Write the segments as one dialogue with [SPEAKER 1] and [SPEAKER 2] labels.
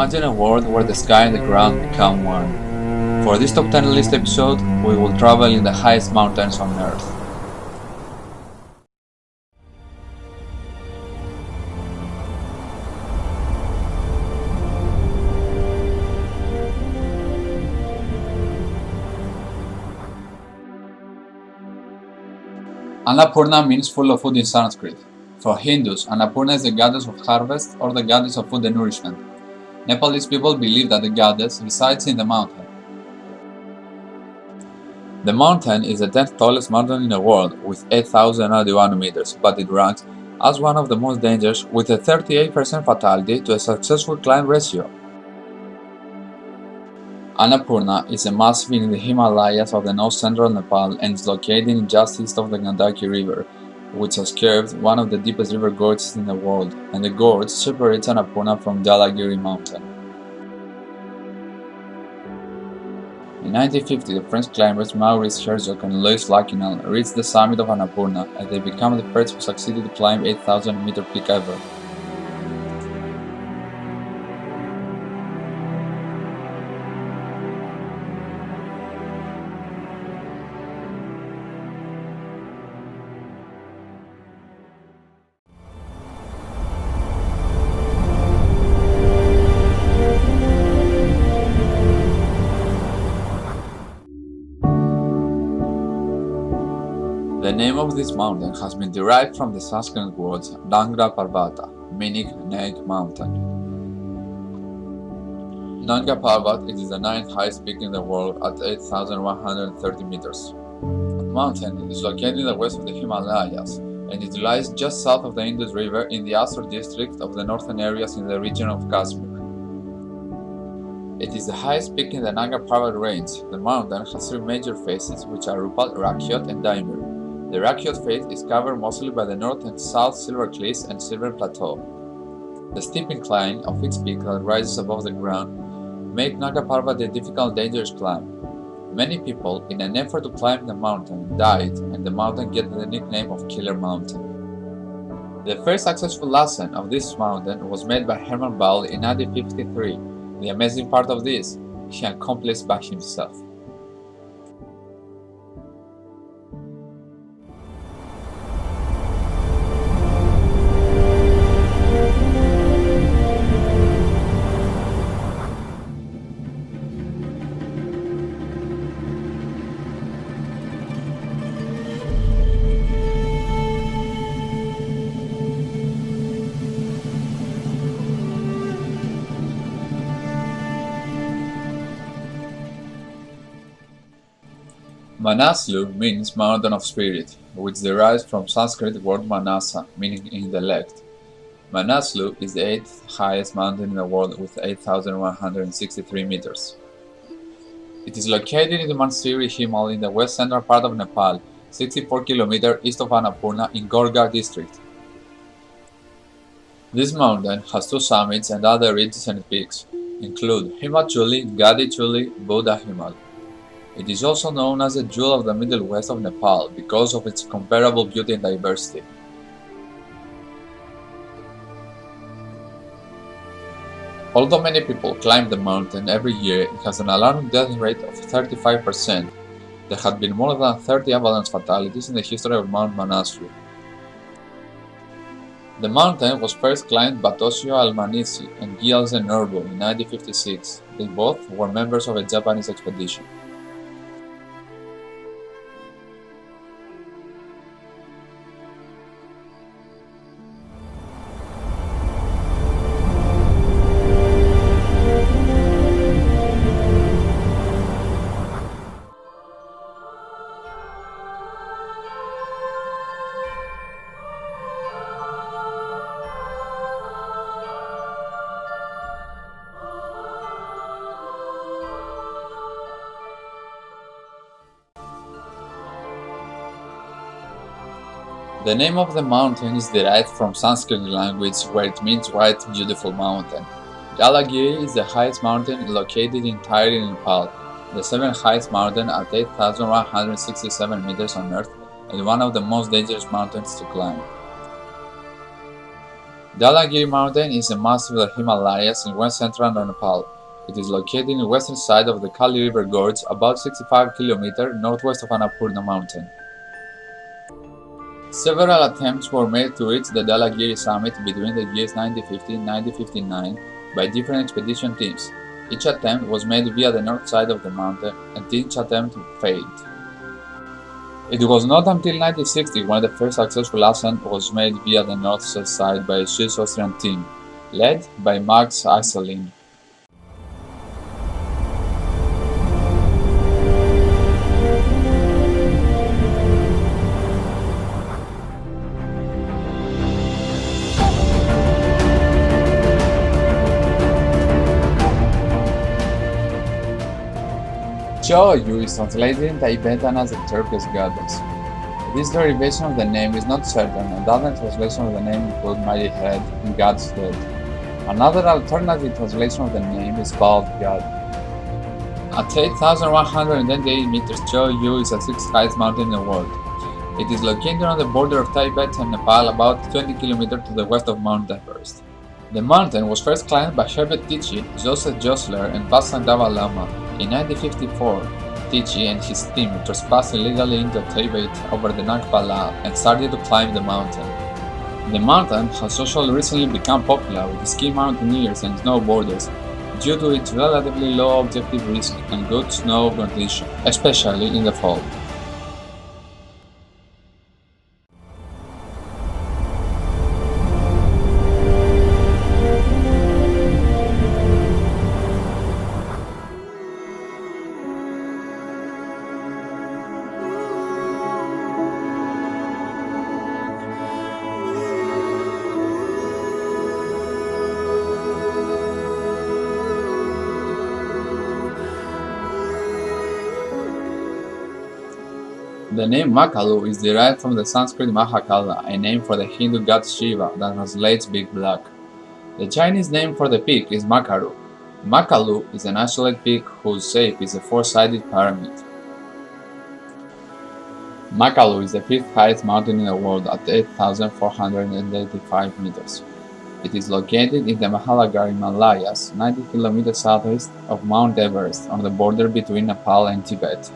[SPEAKER 1] Imagine a world where the sky and the ground become one. For this top 10 list episode, we will travel in the highest mountains on Earth. Annapurna means full of food in Sanskrit. For Hindus, Annapurna is the goddess of harvest or the goddess of food and nourishment. Nepalese people believe that the goddess resides in the mountain. The mountain is the 10th tallest mountain in the world with 8,091 meters, but it ranks as one of the most dangerous with a 38% fatality to a successful climb ratio. Annapurna is a massif in the Himalayas of the north-central Nepal and is located just east of the Gandaki River, which has carved one of the deepest river gorges in the world, and the gorge separates Annapurna from Dhalagiri mountain. In 1950, the French climbers Maurice Herzog and Louis Lakinal reached the summit of Annapurna, and they became the first who succeeded to climb 8,000-meter peak ever. The name of this mountain has been derived from the Sanskrit words Dangra Parvata, meaning Nag Mountain. Nanga Parvat is the 9th highest peak in the world at 8,130 meters. The mountain is located in the west of the Himalayas, and it lies just south of the Indus River in the Asur district of the northern areas in the region of Kashmir. It is the highest peak in the Nanga Parbat range. The mountain has three major faces, which are Rupal, Rakyot, and Daimir. The Rakyot face is covered mostly by the north and south silver cliffs and silver plateau. The steep incline of its peak that rises above the ground make Nanga Parbat a difficult, dangerous climb. Many people, in an effort to climb the mountain, died, and the mountain gets the nickname of Killer Mountain. The first successful ascent of this mountain was made by Hermann Ball in 1953. The amazing part of this, he accomplished by himself. Manaslu means mountain of spirit, which derives from Sanskrit word Manasa, meaning intellect. Manaslu is the 8th highest mountain in the world with 8,163 meters. It is located in the Mansiri Himal in the west central part of Nepal, 64 km east of Annapurna in Gorgar district. This mountain has two summits, and other ridges and peaks include Himachuli, Gadi Chuli, Buddha Himal. It is also known as the jewel of the middle west of Nepal because of its incomparable beauty and diversity. Although many people climb the mountain every year, it has an alarming death rate of 35%. There had been more than 30 avalanche fatalities in the history of Mount Manaslu. The mountain was first climbed by Toshio Almanisi and Gyaltsen Norbu in 1956. They both were members of a Japanese expedition. The name of the mountain is derived from Sanskrit language where it means white, beautiful mountain. Dhalagiri is the highest mountain located entirely in Nepal, the 7th highest mountain at 8,167 meters on Earth and one of the most dangerous mountains to climb. Dhaulagiri mountain is a massif of the Himalayas in west central Nepal. It is located in the western side of the Kali River gorge, about 65 km northwest of Annapurna mountain. Several attempts were made to reach the Dhaulagiri summit between the years 1950 and 1959 by different expedition teams. Each attempt was made via the north side of the mountain, and each attempt failed. It was not until 1960 when the first successful ascent was made via the north side by a Swiss Austrian team, led by Max Iselin. Choyu is translated in Tibetan as the Turquoise Goddess. This derivation of the name is not certain, and other translations of the name include Mighty Head and God's Head. Another alternative translation of the name is Bald God. At 8,128 meters, Choyu is the sixth highest mountain in the world. It is located on the border of Tibet and Nepal, about 20 km to the west of Mount Everest. The mountain was first climbed by Herbert Tichy, Joseph Josler, and Vasant Lama. In 1954, Tichy and his team trespassed illegally into Tibet over the Nagpa La and started to climb the mountain. The mountain has also recently become popular with ski mountaineers and snowboarders due to its relatively low objective risk and good snow conditions, especially in the fall. The name Makalu is derived from the Sanskrit Mahakala, a name for the Hindu god Shiva that translates Big Black. The Chinese name for the peak is Makaru. Makalu is an isolated peak whose shape is a four-sided pyramid. Makalu is the fifth highest mountain in the world at 8,485 meters. It is located in the Mahalagar Himalayas, 90 km southeast of Mount Everest, on the border between Nepal and Tibet.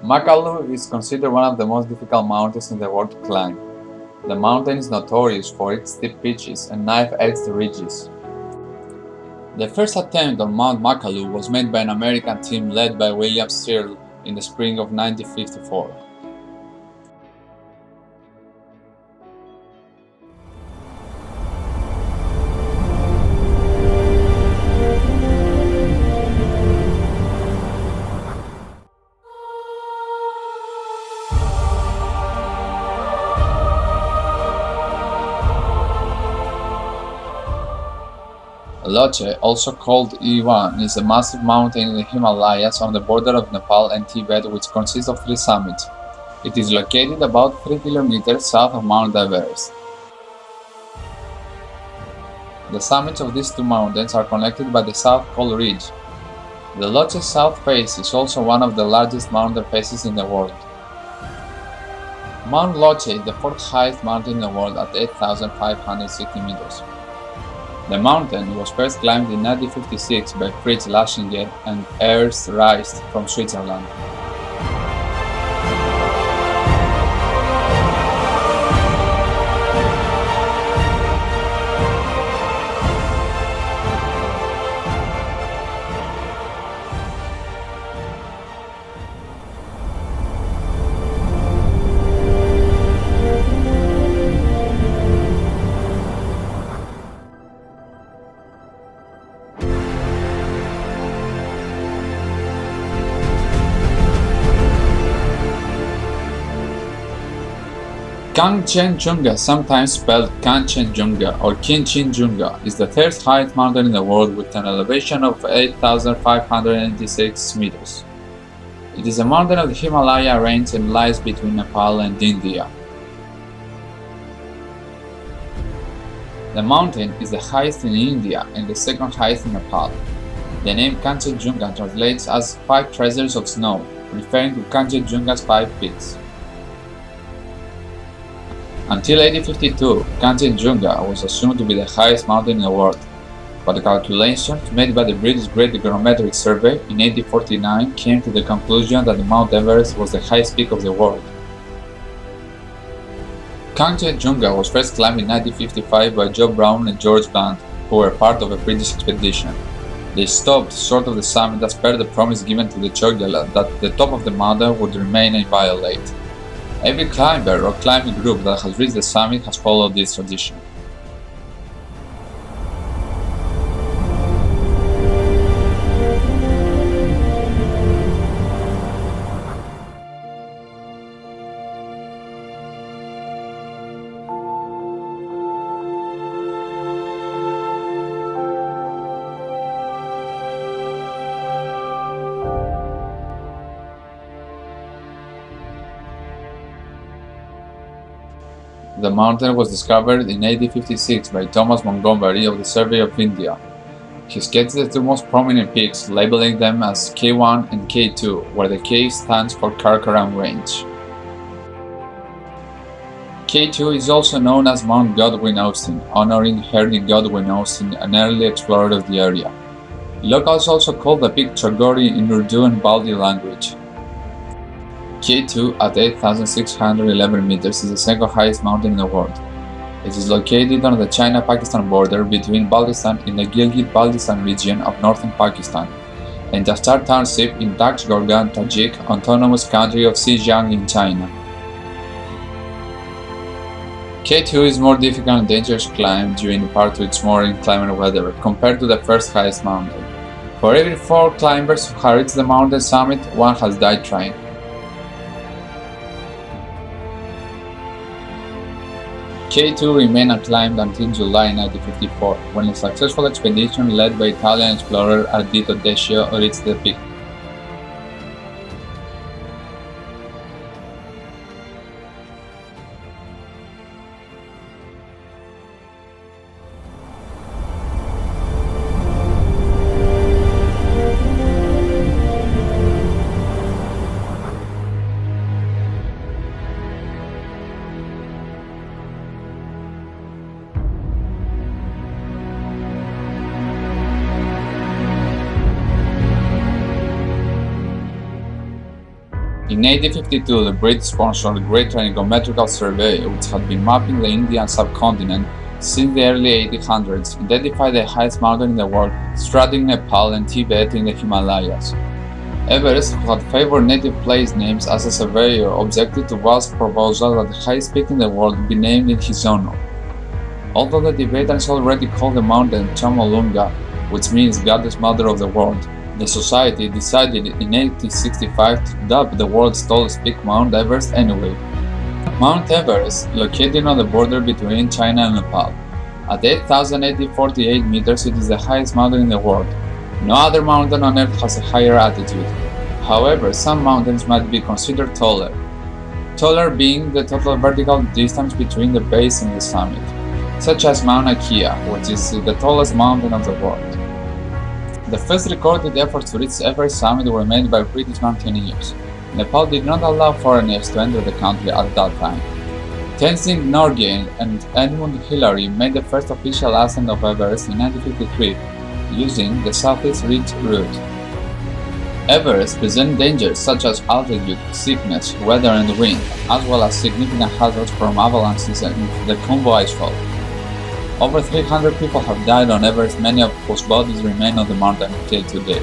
[SPEAKER 1] Makalu is considered one of the most difficult mountains in the world to climb. The mountain is notorious for its steep pitches and knife-edged ridges. The first attempt on Mount Makalu was made by an American team led by William Searle in the spring of 1954. Loche, also called E1, is a massive mountain in the Himalayas on the border of Nepal and Tibet, which consists of three summits. It is located about 3 km south of Mount Everest. The summits of these two mountains are connected by the South Pole Ridge. The Loche south face is also one of the largest mountain faces in the world. Mount Loche is the fourth highest mountain in the world at 8,560 meters. The mountain was first climbed in 1956 by Fritz Laschinger and Ernst Reist from Switzerland. Kangchenjunga, sometimes spelled Kanchenjunga or Kinchinjunga, is the third highest mountain in the world with an elevation of 8,586 meters. It is a mountain of the Himalaya range and lies between Nepal and India. The mountain is the highest in India and the second highest in Nepal. The name Kanchenjunga translates as 5 treasures of snow, referring to Kanchenjunga's 5 peaks. Until 1852, Kanchenjunga was assumed to be the highest mountain in the world, but the calculations made by the British Great Geometric Survey in 1849 came to the conclusion that Mount Everest was the highest peak of the world. Kanchenjunga was first climbed in 1955 by Joe Brown and George Bland, who were part of a British expedition. They stopped short of the summit as per the promise given to the Chogyala that the top of the mountain would remain inviolate. Every climber or climbing group that has reached the summit has followed this tradition. The mountain was discovered in 1856 by Thomas Montgomery of the Survey of India. He sketched the two most prominent peaks, labeling them as K1 and K2, where the K stands for Karakoram Range. K2 is also known as Mount Godwin-Austen, honoring Henry Godwin-Austen, an early explorer of the area. Locals also call the peak Chogori in Urdu and Balti language. K2 at 8,611 meters is the second highest mountain in the world. It is located on the China-Pakistan border between Baltistan in the Gilgit-Baltistan region of northern Pakistan and Dastar Township in Takhgorgan Tajik Autonomous Country of Xinjiang in China. K2 is more difficult and dangerous to climb due in part to its more inclement weather compared to the first highest mountain. For every 4 climbers who have reached the mountain summit, 1 has died trying. K2 remained unclimbed until July 1954, when a successful expedition led by Italian explorer Ardito Desio reached the peak. In 1852, the British sponsored the Great Trigonometrical Survey, which had been mapping the Indian subcontinent since the early 1800s, identified the highest mountain in the world, straddling Nepal and Tibet in the Himalayas. Everest, who had favored native place names as a surveyor, objected to Wald's proposal that the highest peak in the world be named in his honor. Although the Tibetans already called the mountain Chomolungma, which means Goddess Mother of the World, the society decided in 1865 to dub the world's tallest peak Mount Everest anyway. Mount Everest, located on the border between China and Nepal. At 8,848 meters, it is the highest mountain in the world. No other mountain on Earth has a higher altitude. However, some mountains might be considered taller. Taller being the total vertical distance between the base and the summit, such as Mauna Kea, which is the tallest mountain of the world. The first recorded efforts to reach Everest summit were made by British mountaineers. Nepal did not allow foreigners to enter the country at that time. Tenzing Norgay and Edmund Hillary made the first official ascent of Everest in 1953, using the Southeast Ridge route. Everest presents dangers such as altitude, sickness, weather and wind, as well as significant hazards from avalanches and the Congo icefall. Over 300 people have died on Everest, many of whose bodies remain on the mountain until today.